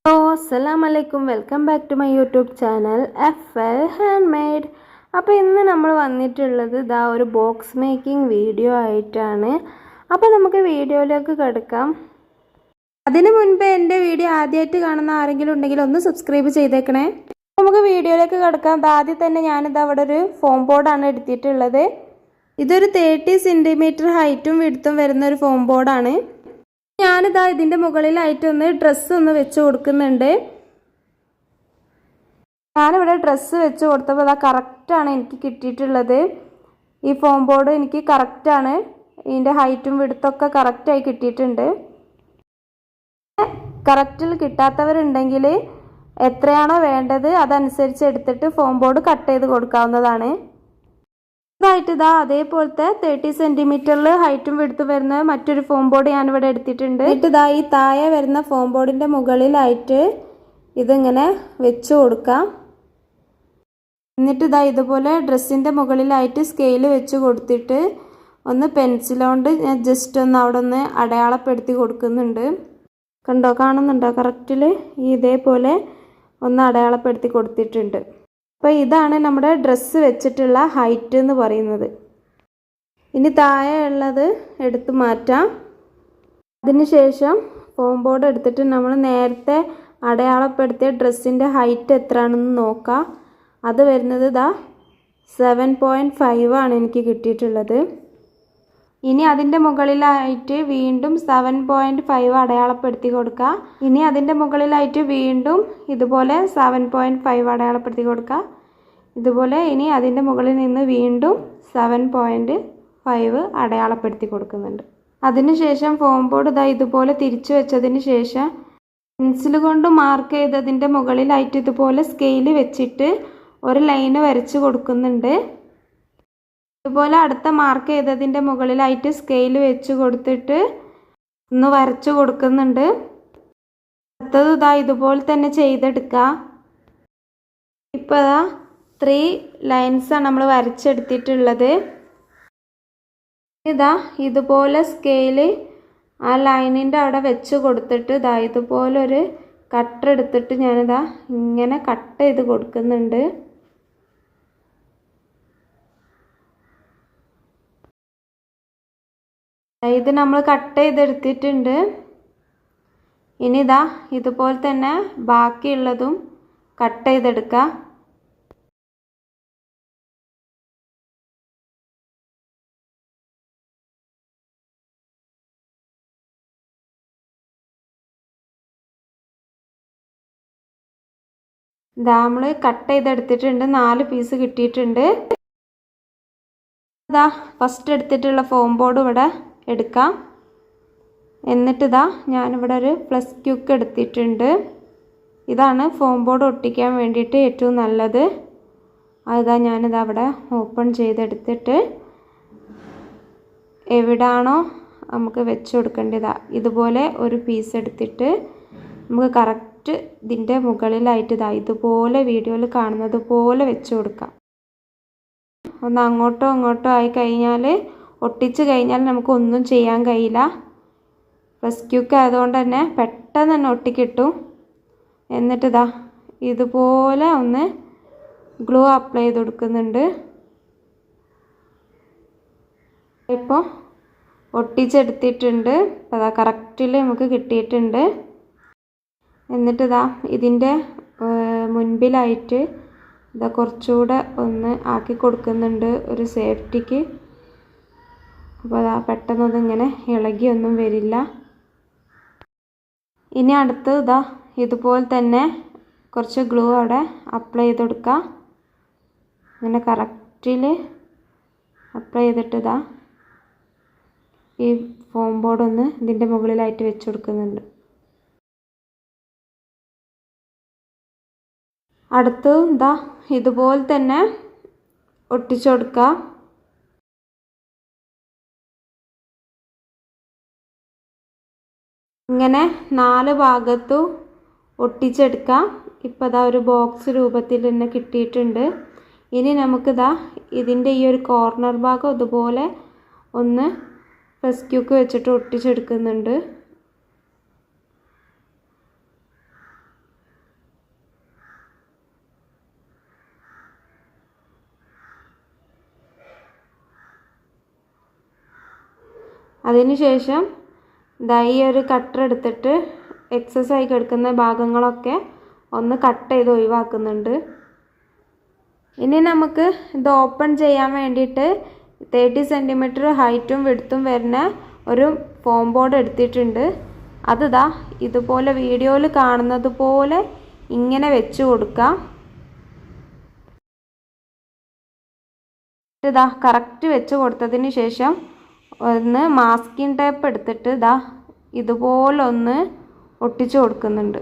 അസ്സലാമലൈക്കും, welcome back to my YouTube channel FL handmade. അപ്പോൾ ഇന്ന് നമ്മൾ വന്നിട്ടുള്ളത് ഇതാ ഒരു ബോക്സ് മേക്കിംഗ് വീഡിയോ ആയിട്ടാണ്. അപ്പോൾ നമുക്ക് വീഡിയോയിലേക്ക് കിടക്കാം. അതിനു മുൻപ് എൻ്റെ വീഡിയോ ആദ്യമായിട്ട് കാണുന്ന ആരെങ്കിലും ഉണ്ടെങ്കിൽ ഒന്ന് സബ്സ്ക്രൈബ് ചെയ്തേക്കണേ. നമുക്ക് വീഡിയോയിലേക്ക് കിടക്കാം. ആദ്യം തന്നെ ഞാനിത് അവിടെ ഒരു ഫോം ബോർഡാണ് എടുത്തിട്ടുള്ളത്. ഇതൊരു 30 സെൻറ്റിമീറ്റർ ഹൈറ്റും വിഡ്ത്തും വരുന്ന ഒരു ഫോം ബോർഡാണ്. ഞാനിതാ ഇതിൻ്റെ മുകളിലായിട്ടൊന്ന് ഡ്രസ്സ് ഒന്ന് വെച്ച് കൊടുക്കുന്നുണ്ട്. ഞാനിവിടെ ഡ്രസ്സ് വെച്ച് കൊടുത്തപ്പോൾ അതാ കറക്റ്റാണ് എനിക്ക് കിട്ടിയിട്ടുള്ളത്. ഈ ഫോം ബോർഡ് എനിക്ക് കറക്റ്റാണ്, ഇതിൻ്റെ ഹൈറ്റും വിഡ്ത്തൊക്കെ കറക്റ്റായി കിട്ടിയിട്ടുണ്ട്. കറക്റ്റിൽ കിട്ടാത്തവരുണ്ടെങ്കിൽ എത്രയാണോ വേണ്ടത് അതനുസരിച്ച് എടുത്തിട്ട് ഫോം ബോർഡ് കട്ട് ചെയ്ത് കൊടുക്കാവുന്നതാണ്. ഇതായിട്ട് ഇതാ അതേപോലത്തെ 30 സെൻറ്റിമീറ്ററിൽ ഹൈറ്റും വിഡ്ത്തും വരുന്ന മറ്റൊരു ഫോം ബോർഡ് ഞാനിവിടെ എടുത്തിട്ടുണ്ട്. എന്നിട്ട് ഇതാ ഈ താഴെ വരുന്ന ഫോം ബോർഡിൻ്റെ മുകളിലായിട്ട് ഇതിങ്ങനെ വെച്ച് കൊടുക്കാം. എന്നിട്ട് ഇതാ ഇതുപോലെ ഡ്രസ്സിൻ്റെ മുകളിലായിട്ട് സ്കെയിൽ വെച്ച് കൊടുത്തിട്ട് ഒന്ന് പെൻസിലുകൊണ്ട് ഞാൻ ജസ്റ്റ് ഒന്ന് അവിടെ ഒന്ന് അടയാളപ്പെടുത്തി കൊടുക്കുന്നുണ്ട്. കണ്ടോ, കാണുന്നുണ്ടോ? കറക്റ്റിൽ ഇതേപോലെ ഒന്ന് അടയാളപ്പെടുത്തി കൊടുത്തിട്ടുണ്ട്. അപ്പോൾ ഇതാണ് നമ്മുടെ ഡ്രസ്സ് വെച്ചിട്ടുള്ള ഹൈറ്റ് എന്ന് പറയുന്നത്. ഇനി താഴെ ഉള്ളത് എടുത്ത് മാറ്റാം. അതിനുശേഷം ഫോം ബോർഡ് എടുത്തിട്ട് നമ്മൾ നേരത്തെ അടയാളപ്പെടുത്തിയ ഡ്രസ്സിൻ്റെ ഹൈറ്റ് എത്രയാണെന്ന് നോക്കാം. അത് വരുന്നത് ഇതാ 7.5 ആണ് എനിക്ക് കിട്ടിയിട്ടുള്ളത്. ഇനി അതിൻ്റെ മുകളിലായിട്ട് വീണ്ടും 7.5 അടയാളപ്പെടുത്തി കൊടുക്കുക. ഇനി അതിൻ്റെ മുകളിലായിട്ട് വീണ്ടും ഇതുപോലെ 7.5 അടയാളപ്പെടുത്തി കൊടുക്കുക. ഇതുപോലെ ഇനി അതിൻ്റെ മുകളിൽ നിന്ന് വീണ്ടും 7.5 അടയാളപ്പെടുത്തി കൊടുക്കുന്നുണ്ട്. അതിനുശേഷം ഫോം ബോർഡ് ഇതാ ഇതുപോലെ തിരിച്ചു വെച്ചതിന് ശേഷം പെൻസിൽ കൊണ്ട് മാർക്ക് ചെയ്തതിൻ്റെ മുകളിലായിട്ട് ഇതുപോലെ സ്കെയിൽ വെച്ചിട്ട് ഒരു ലൈന് വരച്ച് കൊടുക്കുന്നുണ്ട്. ഇതുപോലെ അടുത്ത മാർക്ക് ചെയ്തതിൻ്റെ മുകളിലായിട്ട് സ്കെയിൽ വെച്ച് കൊടുത്തിട്ട് ഒന്ന് വരച്ചു കൊടുക്കുന്നുണ്ട്. അടുത്തത് ഇതാ ഇതുപോലെ തന്നെ ചെയ്തെടുക്കുക. ഇപ്പോൾ ഇതാ 3 ലൈൻസാണ് നമ്മൾ വരച്ചെടുത്തിട്ടുള്ളത്. ഇതാ ഇതുപോലെ സ്കെയിൽ ആ ലൈനിൻ്റെ അവിടെ വെച്ച് കൊടുത്തിട്ട് ഇതാ ഇതുപോലൊരു കട്ടർ എടുത്തിട്ട് ഞാനിതാ ഇങ്ങനെ കട്ട് ചെയ്ത് കൊടുക്കുന്നുണ്ട്. ഇത് നമ്മൾ കട്ട് ചെയ്തെടുത്തിട്ടുണ്ട്. ഇനി ഇതാ ഇതുപോലെ തന്നെ ബാക്കിയുള്ളതും കട്ട് ചെയ്തെടുക്കുക. ഇതാ നമ്മൾ കട്ട് ചെയ്തെടുത്തിട്ടുണ്ട്. 4 പീസ് കിട്ടിയിട്ടുണ്ട്. ഇതാ ഫസ്റ്റ് എടുത്തിട്ടുള്ള ഫോം ബോർഡ് ഇവിടെ എടുക്കാം. എന്നിട്ട് ഇതാ ഞാനിവിടെ ഒരു പ്ലസ് ക്യൂക്ക് എടുത്തിട്ടുണ്ട്. ഇതാണ് ഫോം ബോർഡ് ഒട്ടിക്കാൻ വേണ്ടിയിട്ട് ഏറ്റവും നല്ലത്. അതിതാ ഞാനിതാ അവിടെ ഓപ്പൺ ചെയ്തെടുത്തിട്ട് എവിടാണോ നമുക്ക് വെച്ച് കൊടുക്കേണ്ടതാ ഇതുപോലെ ഒരു പീസ് എടുത്തിട്ട് നമുക്ക് കറക്റ്റ് ഇതിൻ്റെ മുകളിലായിട്ട് ഇതാ ഇതുപോലെ വീഡിയോയിൽ കാണുന്നത് പോലെ വെച്ച് കൊടുക്കാം. ഒന്ന് അങ്ങോട്ടോ ഇങ്ങോട്ടോ ആയി കഴിഞ്ഞാൽ ഒട്ടിച്ച് കഴിഞ്ഞാൽ നമുക്കൊന്നും ചെയ്യാൻ കഴിയില്ല. പ്ലസ് ക്യൂക്ക് ആയതുകൊണ്ട് തന്നെ പെട്ടെന്ന് തന്നെ ഒട്ടിക്കിട്ടും. എന്നിട്ട് ഇതാ ഇതുപോലെ ഒന്ന് ഗ്ലൂ അപ്ലൈ ചെയ്ത് കൊടുക്കുന്നുണ്ട്. ഇപ്പോൾ ഒട്ടിച്ചെടുത്തിട്ടുണ്ട്. അപ്പോൾ അതാ കറക്റ്റിൽ നമുക്ക് കിട്ടിയിട്ടുണ്ട്. എന്നിട്ട് ഇതാ ഇതിൻ്റെ മുൻപിലായിട്ട് ഇതാ കുറച്ചുകൂടെ ഒന്ന് ആക്കി കൊടുക്കുന്നുണ്ട് ഒരു സേഫ്റ്റിക്ക്. അപ്പോൾ അതാ പെട്ടെന്നൊന്നും ഇങ്ങനെ ഇളകിയൊന്നും വരില്ല. ഇനി അടുത്ത് ഇതാ ഇതുപോലെ തന്നെ കുറച്ച് ഗ്ലൂ അവിടെ അപ്ലൈ ചെയ്ത് കൊടുക്കുക. അങ്ങനെ കറക്റ്റിൽ അപ്ലൈ ചെയ്തിട്ട് ഇതാ ഈ ഫോം ബോർഡ് ഒന്ന് ഇതിൻ്റെ മുകളിലായിട്ട് വെച്ച് കൊടുക്കുന്നുണ്ട്. അടുത്ത് ഇതാ ഇതുപോലെ തന്നെ ഒട്ടിച്ചു കൊടുക്കുക. ഇങ്ങനെ 4 ഭാഗത്തും ഒട്ടിച്ചെടുക്കാം. ഇപ്പോൾ ഇതാ ഒരു ബോക്സ് രൂപത്തിൽ തന്നെ കിട്ടിയിട്ടുണ്ട്. ഇനി നമുക്കിതാ ഇതിൻ്റെ ഈ ഒരു കോർണർ ഭാഗം ഇതുപോലെ ഒന്ന് പ്ലസ് ക്യൂക്ക് വെച്ചിട്ട് ഒട്ടിച്ചെടുക്കുന്നുണ്ട്. അതിനുശേഷം ദാ ഈ ഒരു കട്ടർ എടുത്തിട്ട് എക്സസ് ആയി കിടക്കുന്ന ഭാഗങ്ങളൊക്കെ ഒന്ന് കട്ട് ചെയ്ത് ഒഴിവാക്കുന്നുണ്ട്. ഇനി നമുക്ക് ഇത് ഓപ്പൺ ചെയ്യാൻ വേണ്ടിയിട്ട് 30 സെൻറ്റിമീറ്റർ ഹൈറ്റും വിഡ്ത്തും വരുന്ന ഒരു ഫോം ബോർഡ് എടുത്തിട്ടുണ്ട്. അത് ദാ ഇതുപോലെ വീഡിയോയിൽ കാണുന്നത് പോലെ ഇങ്ങനെ വെച്ച് കൊടുക്കാം. ഇതാ കറക്റ്റ് വെച്ച് കൊടുത്തതിന് ശേഷം ഒന്ന് മാസ്കിംഗ് ടേപ്പ് എടുത്തിട്ട് ഇതാ ഇതുപോലെ ഒന്ന് ഒട്ടിച്ചു കൊടുക്കുന്നുണ്ട്.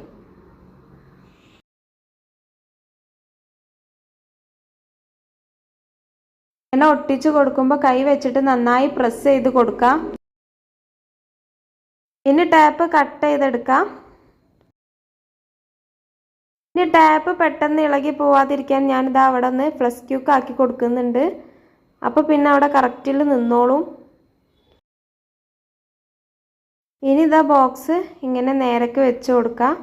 ഇങ്ങനെ ഒട്ടിച്ചു കൊടുക്കുമ്പോൾ കൈ വെച്ചിട്ട് നന്നായി പ്രസ് ചെയ്ത് കൊടുക്കാം. ഇനി ടാപ്പ് കട്ട് ചെയ്തെടുക്കാം. ഇനി ടാപ്പ് പെട്ടെന്ന് ഇളകി പോവാതിരിക്കാൻ ഞാനിതാ അവിടെ ഒന്ന് ഫ്ലഷ് ക്യൂക്ക് ആക്കി കൊടുക്കുന്നുണ്ട്. അപ്പോൾ പിന്നെ അവിടെ കറക്റ്റിൽ നിന്നോളും. ഇനി ഇതാ ബോക്സ് ഇങ്ങനെ നേരക്ക് വെച്ച് കൊടുക്കാം.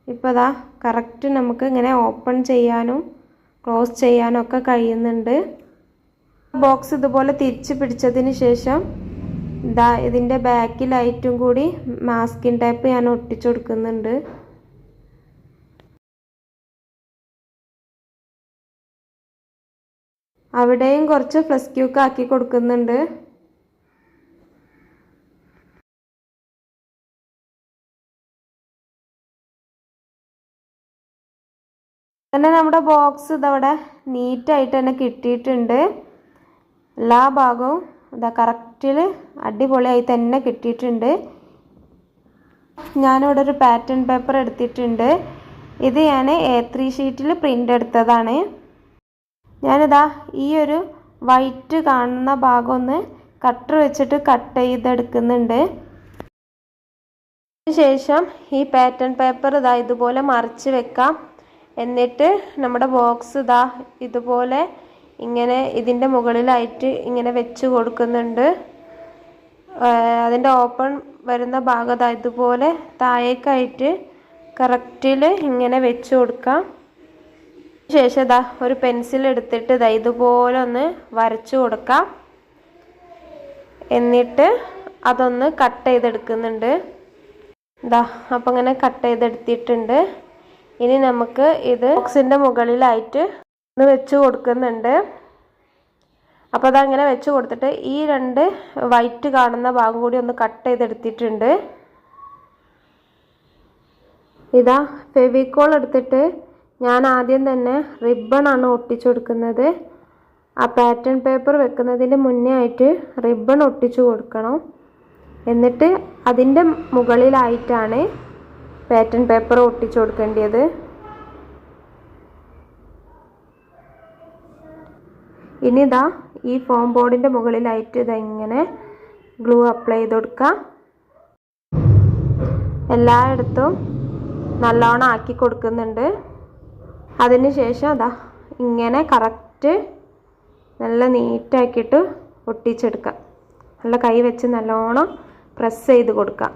ഇപ്പോൾ ഇതാ കറക്റ്റ് നമുക്ക് ഇങ്ങനെ ഓപ്പൺ ചെയ്യാനും ക്ലോസ് ചെയ്യാനും ഒക്കെ കഴിയുന്നുണ്ട്. ബോക്സ് ഇതുപോലെ തിരിച്ച് പിടിച്ചതിന് ശേഷം ഇതാ ഇതിൻ്റെ ബാക്കിലായിട്ടും കൂടി മാസ്കിംഗ് ടേപ്പ് ഞാൻ ഒട്ടിച്ചു കൊടുക്കുന്നുണ്ട്. അവിടെയും കുറച്ച് ഫ്ലഷ് ക്യൂക്ക് ആക്കി കൊടുക്കുന്നുണ്ട്. അങ്ങനെ നമ്മുടെ ബോക്സ് ഇതവിടെ നീറ്റായിട്ട് തന്നെ കിട്ടിയിട്ടുണ്ട്. എല്ലാ ഭാഗവും ഇതാ കറക്റ്റിൽ അടിപൊളിയായി തന്നെ കിട്ടിയിട്ടുണ്ട്. ഞാനിവിടെ ഒരു പാറ്റേൺ പേപ്പർ എടുത്തിട്ടുണ്ട്. ഇത് ഞാൻ A3 ഷീറ്റിൽ പ്രിൻ്റ് എടുത്തതാണ്. ഞാനിതാ ഈ ഒരു വൈറ്റ് കാണുന്ന ഭാഗം ഒന്ന് കട്ടർ വെച്ചിട്ട് കട്ട് ചെയ്തെടുക്കുന്നുണ്ട്. അതിനുശേഷം ഈ പാറ്റേൺ പേപ്പർ ഇതാ ഇതുപോലെ മറിച്ച് വെക്കാം. എന്നിട്ട് നമ്മുടെ ബോക്സ് ഇതാ ഇതുപോലെ ഇങ്ങനെ ഇതിൻ്റെ മുകളിലായിട്ട് ഇങ്ങനെ വെച്ച് കൊടുക്കുന്നുണ്ട്. അതിൻ്റെ ഓപ്പൺ വരുന്ന ഭാഗം ഇതാ ഇതുപോലെ താഴേക്കായിട്ട് കറക്റ്റിൽ ഇങ്ങനെ വെച്ച് കൊടുക്കാം. ശേഷം ഇതാ ഒരു പെൻസിൽ എടുത്തിട്ട് ഇതാ ഇതുപോലെ ഒന്ന് വരച്ചു കൊടുക്കാം. എന്നിട്ട് അതൊന്ന് കട്ട് ചെയ്തെടുക്കുന്നുണ്ട്. ഇതാ അപ്പം ഇങ്ങനെ കട്ട് ചെയ്തെടുത്തിട്ടുണ്ട്. ഇനി നമുക്ക് ഇത് ബോക്സിൻ്റെ മുകളിലായിട്ട് ഒന്ന് വെച്ച് കൊടുക്കുന്നുണ്ട്. അപ്പോൾ അതങ്ങനെ വെച്ച് കൊടുത്തിട്ട് ഈ രണ്ട് വൈറ്റ് കാണുന്ന ഭാഗം കൂടി ഒന്ന് കട്ട് ചെയ്തെടുത്തിട്ടുണ്ട്. ഇതാ ഫെവിക്കോൾ എടുത്തിട്ട് ഞാൻ ആദ്യം തന്നെ റിബണാണ് ഒട്ടിച്ചു കൊടുക്കുന്നത്. ആ പാറ്റേൺ പേപ്പർ വെക്കുന്നതിൻ്റെ മുന്നേ ആയിട്ട് റിബൺ ഒട്ടിച്ചു കൊടുക്കണം. എന്നിട്ട് അതിൻ്റെ മുകളിലായിട്ടാണ് പാറ്റേൺ പേപ്പർ ഒട്ടിച്ചു കൊടുക്കേണ്ടത്. ഇനി ഇതാ ഈ ഫോം ബോർഡിൻ്റെ മുകളിലായിട്ട് ഇതെങ്ങനെ ഗ്ലൂ അപ്ലൈ ചെയ്ത് കൊടുക്കാം. എല്ലായിടത്തും നല്ലോണം ആക്കി കൊടുക്കുന്നുണ്ട്. അതിന് ശേഷം അതാ ഇങ്ങനെ കറക്റ്റ് നല്ല നീറ്റാക്കിയിട്ട് ഒട്ടിച്ചെടുക്കാം. നല്ല കൈ വെച്ച് നല്ലോണം പ്രസ് ചെയ്ത് കൊടുക്കാം.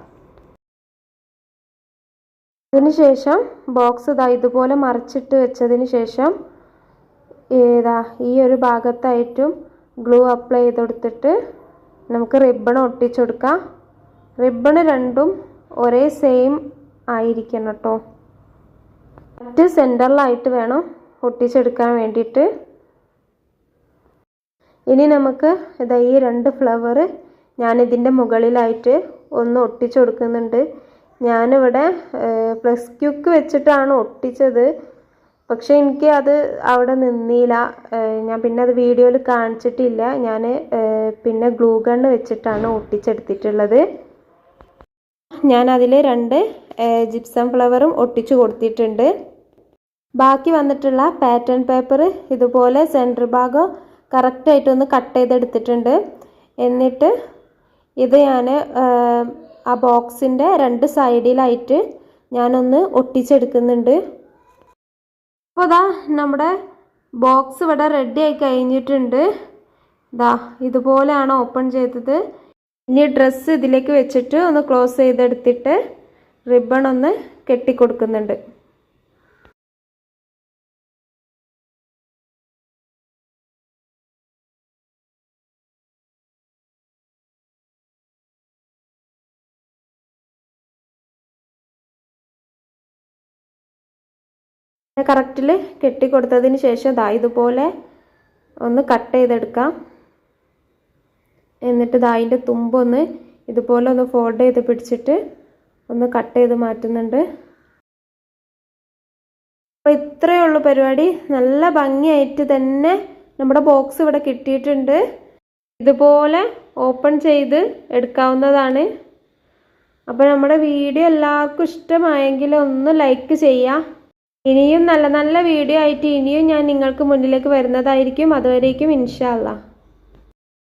അതിന് ശേഷം ബോക്സ് ഇതാ ഇതുപോലെ മറിച്ചിട്ട് വെച്ചതിന് ശേഷം ഇതാ ഈ ഒരു ഭാഗത്തായിട്ടും ഗ്ലൂ അപ്ലൈ ചെയ്ത് കൊടുത്തിട്ട് നമുക്ക് റിബൺ ഒട്ടിച്ചു കൊടുക്കാം. റിബൺ രണ്ടും ഒരേ സെയിം ആയിരിക്കണം കേട്ടോ. മറ്റ് സെൻറ്ററിലായിട്ട് വേണം ഒട്ടിച്ചെടുക്കാൻ വേണ്ടിയിട്ട്. ഇനി നമുക്ക് ഇതാ ഈ രണ്ട് ഫ്ലവർ ഞാനിതിൻ്റെ മുകളിലായിട്ട് ഒന്ന് ഒട്ടിച്ചു കൊടുക്കുന്നുണ്ട്. ഞാനിവിടെ പ്ലസ് ക്യൂക്ക് വെച്ചിട്ടാണ് ഒട്ടിച്ചത്. പക്ഷേ എനിക്ക് അത് അവിടെ നിന്നില്ല. ഞാൻ പിന്നെ അത് വീഡിയോയിൽ കാണിച്ചിട്ടില്ല. ഞാൻ പിന്നെ ഗ്ലൂ ഗണ്ണ് വെച്ചിട്ടാണ് ഒട്ടിച്ചെടുത്തിട്ടുള്ളത്. ഞാൻ അതിൽ രണ്ട് ജിപ്സം ഫ്ലവറും ഒട്ടിച്ചു കൊടുത്തിട്ടുണ്ട്. ബാക്കി വന്നിട്ടുള്ള പാറ്റേൺ പേപ്പർ ഇതുപോലെ സെൻറ്റർ ഭാഗം കറക്റ്റായിട്ടൊന്ന് കട്ട് ചെയ്തെടുത്തിട്ടുണ്ട്. എന്നിട്ട് ഇത് ഞാൻ ആ ബോക്സിൻ്റെ രണ്ട് സൈഡിലായിട്ട് ഞാനൊന്ന് ഒട്ടിച്ചെടുക്കുന്നുണ്ട്. അപ്പോൾ ഇതാ നമ്മുടെ ബോക്സ് ഇവിടെ റെഡി ആയി കഴിഞ്ഞിട്ടുണ്ട്. ഇതാ ഇതുപോലെയാണ് ഓപ്പൺ ചെയ്തത്. ഇനി ഡ്രസ്സ് ഇതിലേക്ക് വെച്ചിട്ട് ഒന്ന് ക്ലോസ് ചെയ്തെടുത്തിട്ട് റിബൺ ഒന്ന് കെട്ടിക്കൊടുക്കുന്നുണ്ട്. കറക്റ്റിൽ കെട്ടിക്കൊടുത്തതിന് ശേഷം ദാ ഇതുപോലെ ഒന്ന് കട്ട് ചെയ്തെടുക്കാം. എന്നിട്ട് ദാ അതിൻ്റെ തുമ്പൊന്ന് ഇതുപോലെ ഒന്ന് ഫോൾഡ് ചെയ്ത് പിടിച്ചിട്ട് ഒന്ന് കട്ട് ചെയ്ത് മാറ്റുന്നുണ്ട്. അപ്പോൾ ഇത്രയേ ഉള്ളൂ പരിപാടി. നല്ല ഭംഗിയായിട്ട് തന്നെ നമ്മുടെ ബോക്സ് ഇവിടെ കിട്ടിയിട്ടുണ്ട്. ഇതുപോലെ ഓപ്പൺ ചെയ്ത് എടുക്കാവുന്നതാണ്. അപ്പോൾ നമ്മുടെ വീഡിയോ എല്ലാവർക്കും ഇഷ്ടമായെങ്കിൽ ഒന്ന് ലൈക്ക് ചെയ്യുക. ഇനിയും നല്ല നല്ല വീഡിയോ ആയിട്ട് ഇനിയും ഞാൻ നിങ്ങൾക്ക് മുന്നിലേക്ക് വരുന്നതായിരിക്കും. അതുവരേക്കും ഇൻഷാ അല്ലാ.